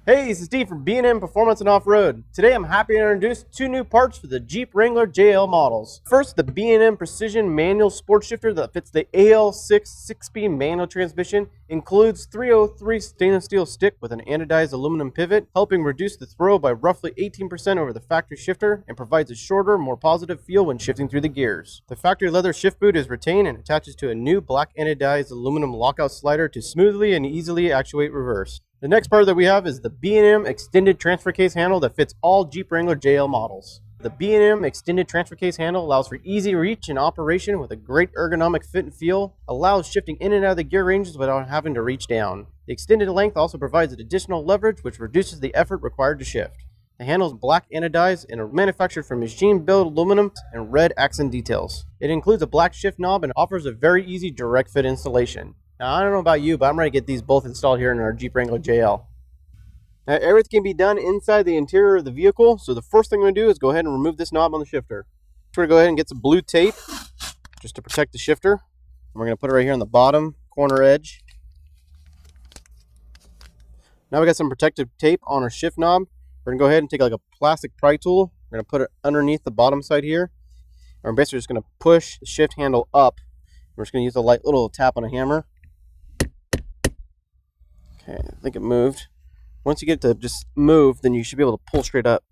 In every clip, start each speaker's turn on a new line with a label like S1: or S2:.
S1: Hey, this is Steve from B&M Performance and Off-Road. Today I'm happy to introduce two new parts for the Jeep Wrangler JL models. First, the B&M Precision Manual SportShifter that fits the AL6 6-speed manual transmission includes 303 stainless steel stick with an anodized aluminum pivot, helping reduce the throw by roughly 18% over the factory shifter and provides a shorter, more positive feel when shifting through the gears. The factory leather shift boot is retained and attaches to a new black anodized aluminum lockout slider to smoothly and easily actuate reverse. The next part that we have is the B&M extended transfer case handle that fits all Jeep Wrangler JL models. The B&M extended transfer case handle allows for easy reach and operation with a great ergonomic fit and feel, allows shifting in and out of the gear ranges without having to reach down. The extended length also provides additional leverage which reduces the effort required to shift. The handle is black anodized and are manufactured from machine-built aluminum and red accent details. It includes a black shift knob and offers a very easy direct fit installation. Now, I don't know about you, but I'm ready to get these both installed here in our Jeep Wrangler JL. Now, everything can be done inside the interior of the vehicle, so the first thing I'm going to do is go ahead and remove this knob on the shifter. We're going to go ahead and get some blue tape just to protect the shifter. And we're going to put it right here on the bottom corner edge. Now we got some protective tape on our shift knob. We're going to go ahead and take like a plastic pry tool. We're going to put it underneath the bottom side here. And we're basically just going to push the shift handle up. We're just going to use a light little tap on a hammer. Okay, I think it moved. Once you get to just move, then you should be able to pull straight up.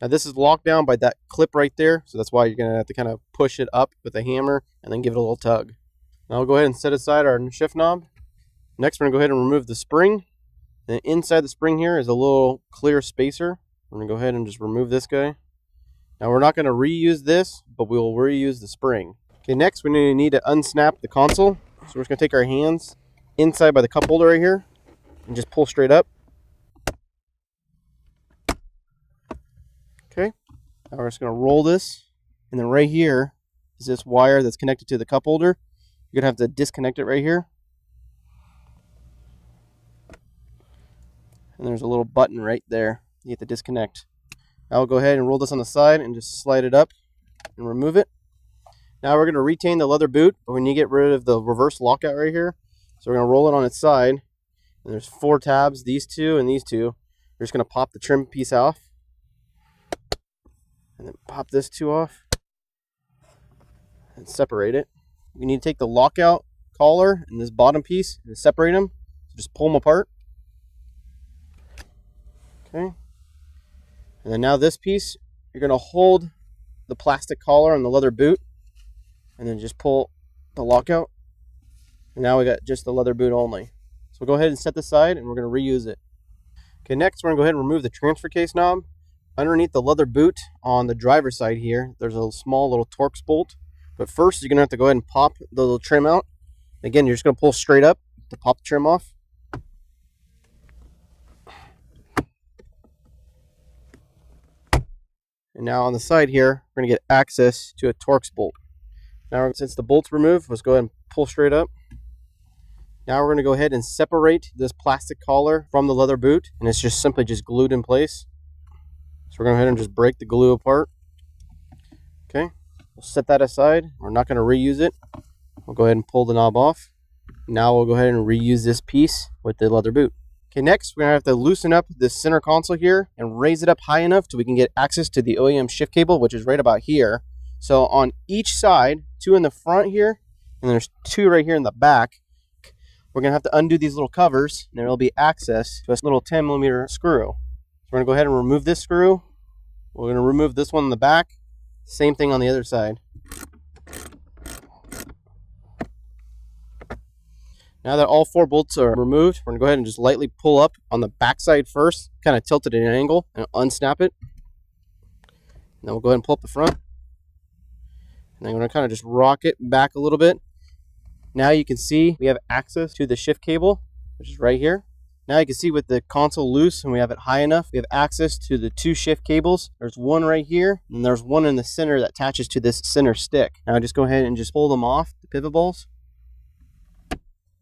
S1: Now this is locked down by that clip right there, so that's why you're going to have to kind of push it up with a hammer and then give it a little tug. Now we'll go ahead and set aside our shift knob. Next we're going to go ahead and remove the spring. And inside the spring here is a little clear spacer. We're going to go ahead and just remove this guy. Now we're not going to reuse this, but we will reuse the spring. Okay, next we need to unsnap the console. So we're just going to take our hands inside by the cup holder right here and just pull straight up. Okay, now we're just going to roll this, and then right here is this wire that's connected to the cup holder. You're going to have to disconnect it right here. And there's a little button right there you have to disconnect. Now we'll go ahead and roll this on the side and just slide it up and remove it. Now we're going to retain the leather boot, but we need to get rid of the reverse lockout right here. So we're going to roll it on its side. And there's 4 tabs, these two and these two. We're just going to pop the trim piece off. And then pop this 2 off. And separate it. We need to take the lockout collar and this bottom piece and separate them. So just pull them apart. Okay. And then now this piece, you're going to hold the plastic collar on the leather boot. And then just pull the lockout. And now we got just the leather boot only. So we'll go ahead and set this aside and we're going to reuse it. Okay, next we're going to go ahead and remove the transfer case knob. Underneath the leather boot on the driver's side here, there's a small little Torx bolt. But first you're going to have to go ahead and pop the little trim out. Again, you're just going to pull straight up to pop the trim off. And now on the side here, we're going to get access to a Torx bolt. Now since the bolt's removed, let's go ahead and pull straight up. Now we're going to go ahead and separate this plastic collar from the leather boot, and it's just simply just glued in place. So we're going to go ahead and just break the glue apart. Okay, we'll set that aside. We're not going to reuse it. We'll go ahead and pull the knob off. Now we'll go ahead and reuse this piece with the leather boot. Okay, next we're going to have to loosen up this center console here and raise it up high enough so we can get access to the OEM shift cable, which is right about here. So on each side, 2 in the front here, and there's 2 right here in the back. We're going to have to undo these little covers, and there will be access to a little 10mm screw. So we're going to go ahead and remove this screw. We're going to remove this one in the back. Same thing on the other side. Now that all 4 bolts are removed, we're going to go ahead and just lightly pull up on the back side first, kind of tilt it at an angle, and unsnap it. And then we'll go ahead and pull up the front. And then we're going to kind of just rock it back a little bit. Now you can see we have access to the shift cable, which is right here. Now you can see with the console loose and we have it high enough, we have access to the 2 shift cables. There's one right here, and there's one in the center that attaches to this center stick. Now just go ahead and just pull them off, the pivot balls.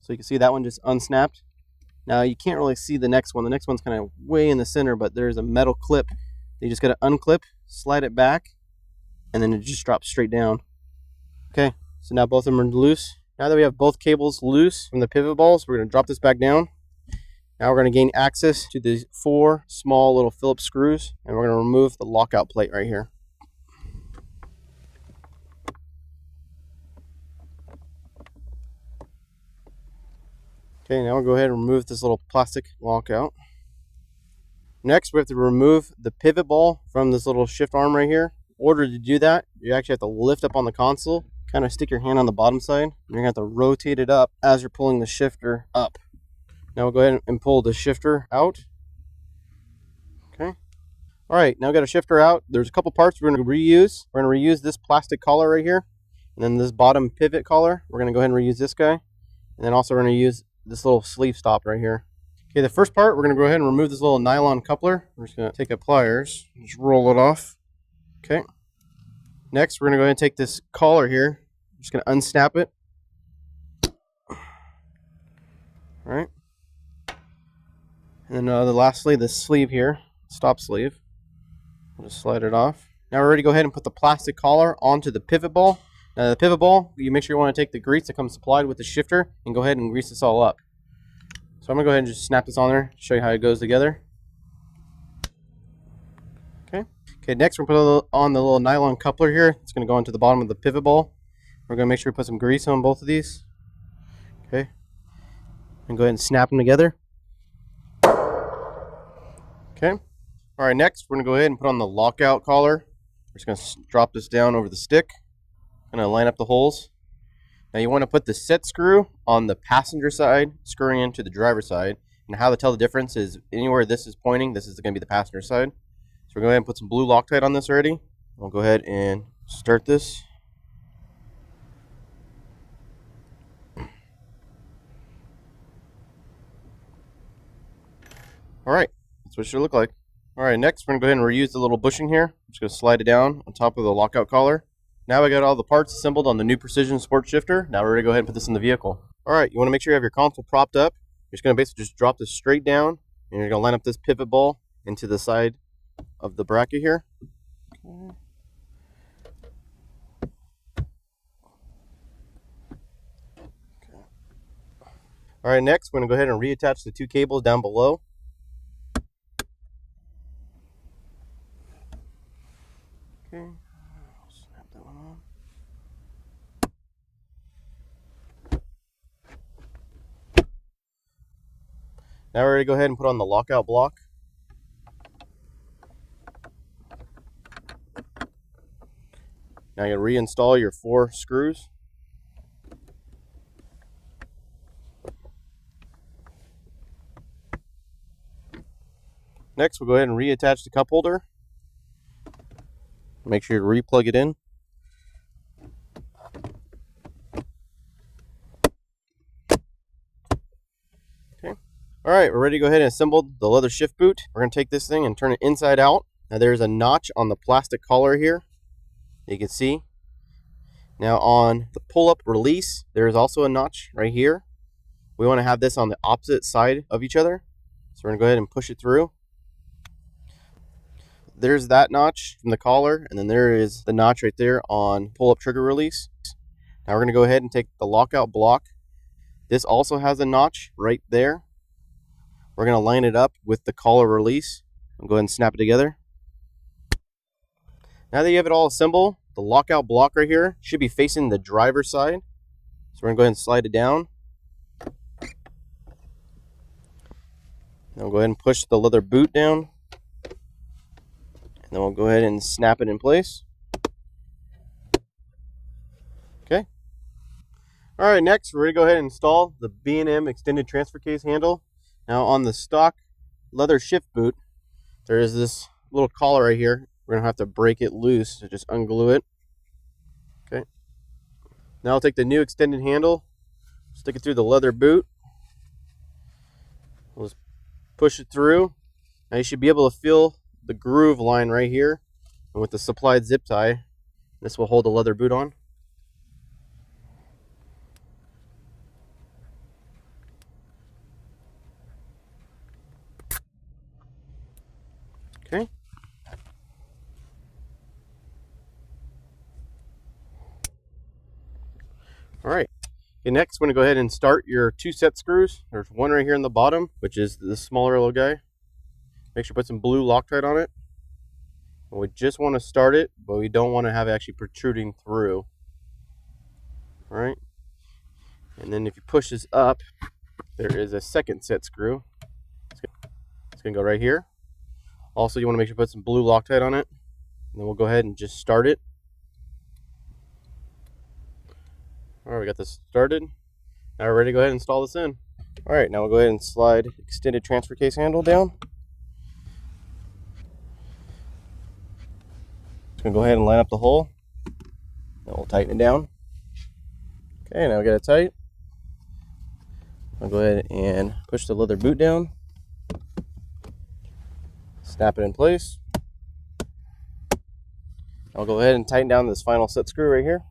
S1: So you can see that one just unsnapped. Now you can't really see the next one. The next one's kind of way in the center, but there's a metal clip. You just got to unclip, slide it back, and then it just drops straight down. Okay, so now both of them are loose. Now that we have both cables loose from the pivot balls, we're going to drop this back down. Now we're going to gain access to these 4 small little Phillips screws, and we're going to remove the lockout plate right here. Okay, now we'll go ahead and remove this little plastic lockout. Next, we have to remove the pivot ball from this little shift arm right here. In order to do that, you actually have to lift up on the console, kind of stick your hand on the bottom side, and you're going to have to rotate it up as you're pulling the shifter up. Now we'll go ahead and pull the shifter out. Okay. All right, now we got a shifter out. There's a couple parts we're going to reuse. We're going to reuse this plastic collar right here, and then this bottom pivot collar. We're going to go ahead and reuse this guy, and then also we're going to use this little sleeve stop right here. Okay, the first part, we're going to go ahead and remove this little nylon coupler. We're just going to take a pliers, just roll it off. Okay. Next, we're going to go ahead and take this collar here. I'm just going to unsnap it. All right. And then lastly, this sleeve here, stop sleeve. We'll just slide it off. Now we're ready to go ahead and put the plastic collar onto the pivot ball. Now the pivot ball, you make sure you want to take the grease that comes supplied with the shifter and go ahead and grease this all up. So I'm going to go ahead and just snap this on there, show you how it goes together. Okay, next we're going to put on the little nylon coupler here. It's going to go into the bottom of the pivot ball. We're going to make sure we put some grease on both of these. Okay. And go ahead and snap them together. Okay. All right, next we're going to go ahead and put on the lockout collar. We're just going to drop this down over the stick. Going to line up the holes. Now you want to put the set screw on the passenger side, screwing into the driver's side. And how to tell the difference is anywhere this is pointing, this is going to be the passenger side. So we're going to go ahead and put some blue Loctite on this already. We'll go ahead and start this. All right, that's what it should look like. All right, next we're going to go ahead and reuse the little bushing here. I'm just going to slide it down on top of the lockout collar. Now I got all the parts assembled on the new Precision SportShifter. Now we're ready to go ahead and put this in the vehicle. All right, you want to make sure you have your console propped up. You're just going to basically just drop this straight down, and you're going to line up this pivot ball into the side of the bracket here. Okay. All right, next we're going to go ahead and reattach the 2 cables down below. Okay, snap that one on. Now we're ready to go ahead and put on the lockout block. Now you reinstall your 4 screws. Next, we'll go ahead and reattach the cup holder. Make sure to re-plug it in. Okay. All right, we're ready to go ahead and assemble the leather shift boot. We're going to take this thing and turn it inside out. Now there's a notch on the plastic collar here. You can see. Now on the pull-up release, there is also a notch right here. We want to have this on the opposite side of each other. So we're going to go ahead and push it through. There's that notch from the collar, and then there is the notch right there on pull-up trigger release. Now we're going to go ahead and take the lockout block. This also has a notch right there. We're going to line it up with the collar release and go ahead and snap it together. Now that you have it all assembled, the lockout block right here should be facing the driver's side. So we're going to go ahead and slide it down. Now we'll go ahead and push the leather boot down. And then we'll go ahead and snap it in place. Okay. All right, next we're going to go ahead and install the B&M extended transfer case handle. Now on the stock leather shift boot, there is this little collar right here. We're going to have to break it loose to just unglue it. Okay. Now I'll take the new extended handle, stick it through the leather boot. We'll just push it through. Now you should be able to feel the groove line right here. And with the supplied zip tie, this will hold the leather boot on. Okay. All right. Okay, next we're going to go ahead and start your 2 set screws. There's one right here in the bottom, which is the smaller little guy. Make sure to put some blue Loctite on it. And we just want to start it, but we don't want to have it actually protruding through. All right. And then if you push this up, there is a second set screw. It's going to go right here. Also, you want to make sure to put some blue Loctite on it. And then we'll go ahead and just start it. All right, we got this started. Now we're ready to go ahead and install this in. All right, now we'll go ahead and slide extended transfer case handle down. Just gonna go ahead and line up the hole. Then we'll tighten it down. Okay, now we got it tight. I'll go ahead and push the leather boot down. Snap it in place. I'll go ahead and tighten down this final set screw right here.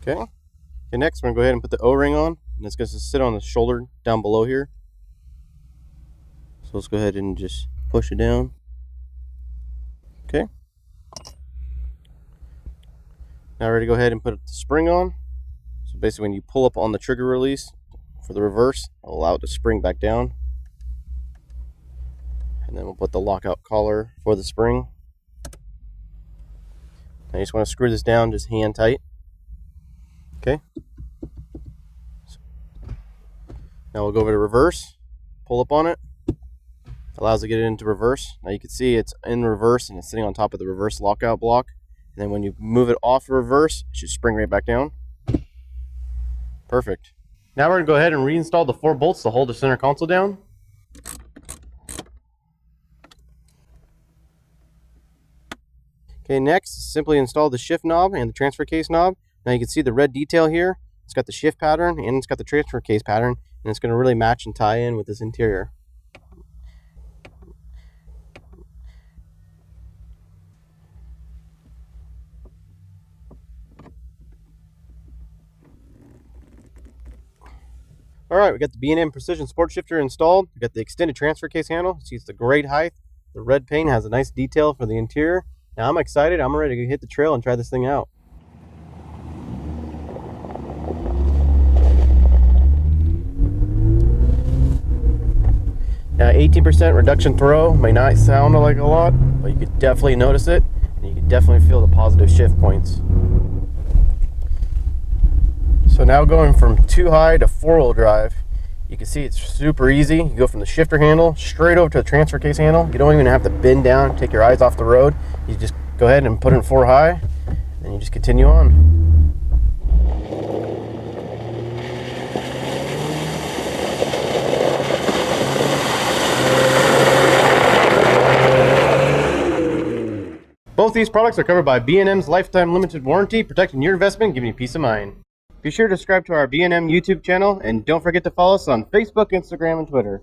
S1: Okay, next we're going to go ahead and put the O-ring on, and it's going to sit on the shoulder down below here. So let's go ahead and just push it down. Okay. Now we're ready to go ahead and put the spring on. So basically when you pull up on the trigger release for the reverse, it'll allow it to spring back down. And then we'll put the lockout collar for the spring. Now you just want to screw this down just hand tight. Okay. Now we'll go over to reverse, pull up on it. Allows it to get it into reverse. Now you can see it's in reverse and it's sitting on top of the reverse lockout block. And then when you move it off reverse, it should spring right back down. Perfect. Now we're going to go ahead and reinstall the 4 bolts to hold the center console down. Okay, next, simply install the shift knob and the transfer case knob. Now you can see the red detail here. It's got the shift pattern and it's got the transfer case pattern, and it's going to really match and tie in with this interior. Alright, we got the B&M Precision SportShifter installed. We got the extended transfer case handle. See, it's a great height. The red paint has a nice detail for the interior. Now I'm excited. I'm ready to hit the trail and try this thing out. Now 18% reduction throw may not sound like a lot, but you could definitely notice it, and you can definitely feel the positive shift points. So now going from 2-high to 4-wheel drive, you can see it's super easy. You go from the shifter handle straight over to the transfer case handle. You don't even have to bend down, take your eyes off the road. You just go ahead and put it in 4-high, and you just continue on. Both these products are covered by B&M's lifetime limited warranty, protecting your investment, giving you peace of mind. Be sure to subscribe to our B&M YouTube channel, and don't forget to follow us on Facebook, Instagram, and Twitter.